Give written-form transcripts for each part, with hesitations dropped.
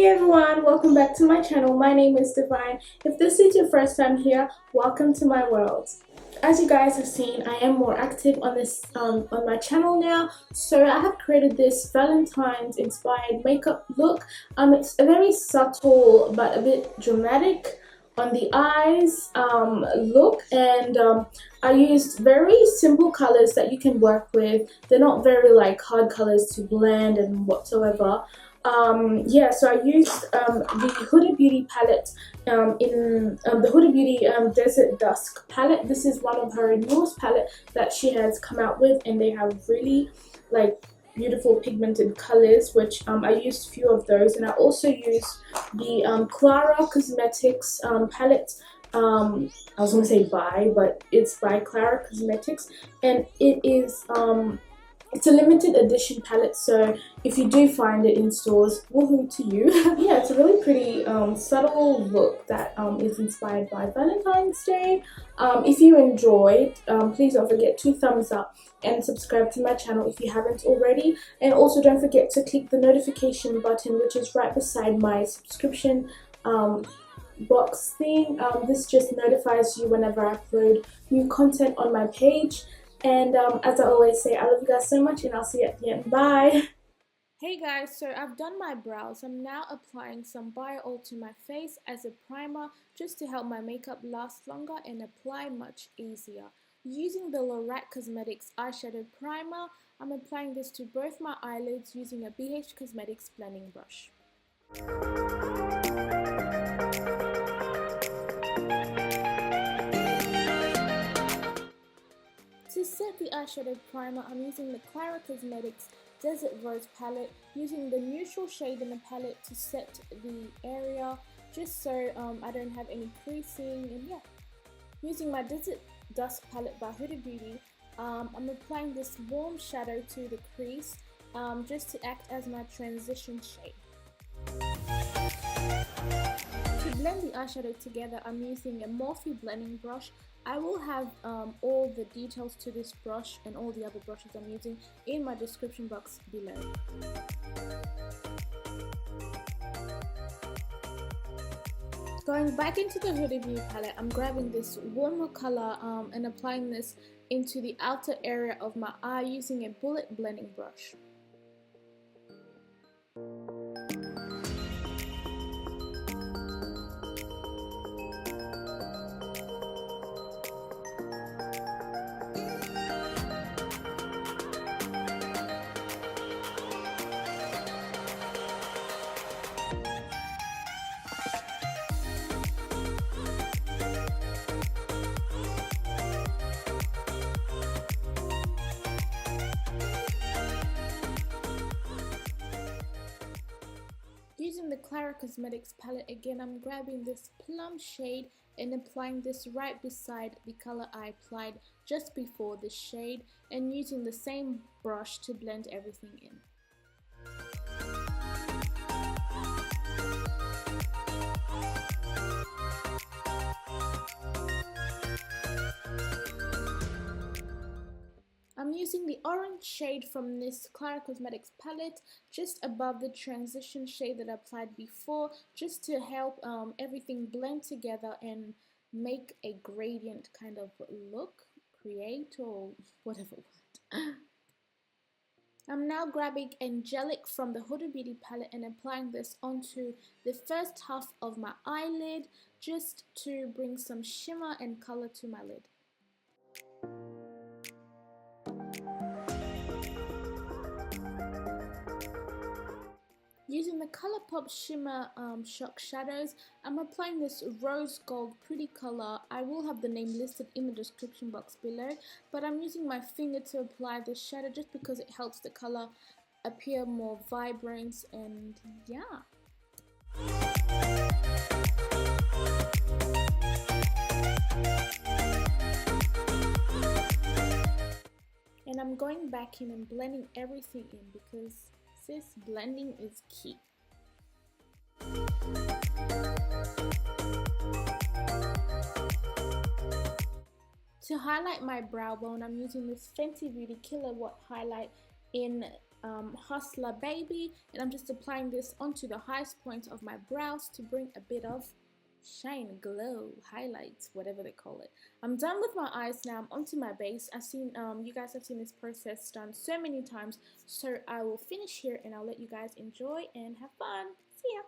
Hey everyone, welcome back to my channel. My name is Divine. If this is your first time here, welcome to my world. As you guys have seen, I am more active on this on my channel now. So I have created this Valentine's inspired makeup look. It's a very subtle but a bit dramatic on the eyes look, and I used very simple colors that you can work with. They're not very like hard colors to blend and whatsoever. Yeah, so I used the HudaBeauty palette in the HudaBeauty Desert Dusk palette. This is one of her newest palette that she has come out with, and they have really like beautiful pigmented colors, which I used a few of those. And I also used the Klara Cosmetics palette. I was gonna say by, but it's by Klara Cosmetics, and it is it's a limited edition palette, so if you do find it in stores, woohoo to you. Yeah, it's a really pretty subtle look that is inspired by Valentine's Day. If you enjoyed, please don't forget to thumbs up and subscribe to my channel if you haven't already. And also don't forget to click the notification button, which is right beside my subscription box thing. This just notifies you whenever I upload new content on my page. And as I always say, I love you guys so much, and I'll see you at the end. Bye! Hey guys, so I've done my brows. I'm now applying some bio oil to my face as a primer just to help my makeup last longer and apply much easier. Using the Klara Cosmetics eyeshadow primer, I'm applying this to both my eyelids using a BH Cosmetics blending brush. To set the eyeshadow primer, I'm using the Klara Cosmetics Desert Rose palette, using the neutral shade in the palette to set the area, just so I don't have any creasing. And yeah, using my Desert Dusk palette by HudaBeauty, I'm applying this warm shadow to the crease, just to act as my transition shade. To blend the eyeshadow together, I'm using a Morphe blending brush. I will have all the details to this brush and all the other brushes I'm using in my description box below. Going back into the HudaBeauty palette, I'm grabbing this warmer color and applying this into the outer area of my eye using a bullet blending brush. Using the Klara Cosmetics palette again, I'm grabbing this plum shade and applying this right beside the color I applied just before this shade, and using the same brush to blend everything in. I'm using the orange shade from this Klara Cosmetics palette just above the transition shade that I applied before, just to help everything blend together and make a gradient kind of look, create, or whatever word. I'm now grabbing Angelic from the HudaBeauty palette and applying this onto the first half of my eyelid, just to bring some shimmer and color to my lid. Using the ColourPop Shimmer Shock Shadows, I'm applying this rose gold pretty color. I will have the name listed in the description box below, but I'm using my finger to apply this shadow just because it helps the color appear more vibrant, and yeah. And I'm going back in and blending everything in because sis, blending is key. To highlight my brow bone, I'm using this Fenty Beauty Kilowatt highlight in Hustler Baby, and I'm just applying this onto the highest point of my brows to bring a bit of shine, glow, highlights, whatever they call it. I'm done with my eyes now. I'm onto my base. I've seen you guys have seen this process done so many times, so I will finish here and I'll let you guys enjoy and have fun. See ya.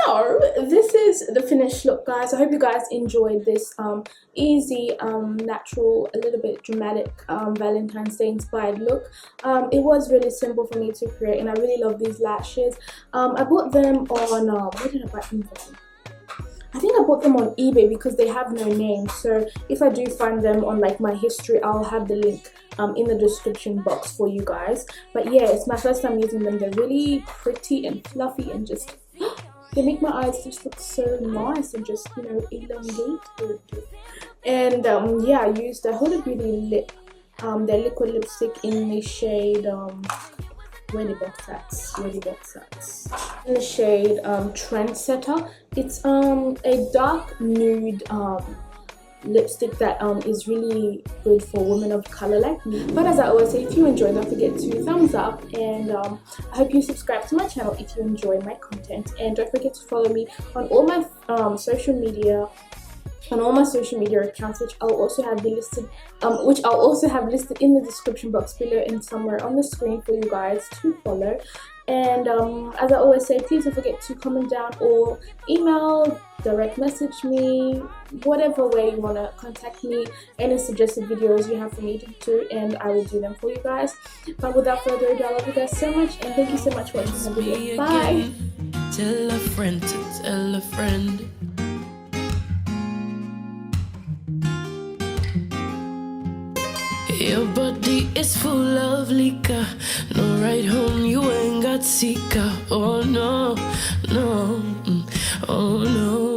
So this is the finished look, guys. I hope you guys enjoyed this easy, natural, a little bit dramatic Valentine's Day inspired look. It was really simple for me to create, and I really love these lashes. I bought them on where did I buy them from? I think I bought them on eBay because they have no name. So if I do find them on like my history, I'll have the link in the description box for you guys. But yeah, it's my first time using them. They're really pretty and fluffy and just they make my eyes just look so nice and just, you know, elongated. And yeah, I used the HudaBeauty lip, their liquid lipstick in the shade where the box at? In the shade Trendsetter. It's a dark nude lipstick that is really good for women of color like me. But as I always say, if you enjoy, don't forget to thumbs up, and I hope you subscribe to my channel if you enjoy my content, and don't forget to follow me on all my social media on all my social media accounts, which I'll also have listed in the description box below and somewhere on the screen for you guys to follow. And as I always say, please don't forget to comment down or email, direct message me, whatever way you want to contact me, any suggested videos you have for me to do, and I will do them for you guys. But without further ado, I love you guys so much, and thank you so much for watching the video. Bye! Tell a friend to tell a friend. Your body is full of liquor. No ride home, you ain't got seeker. Oh no, no, oh no.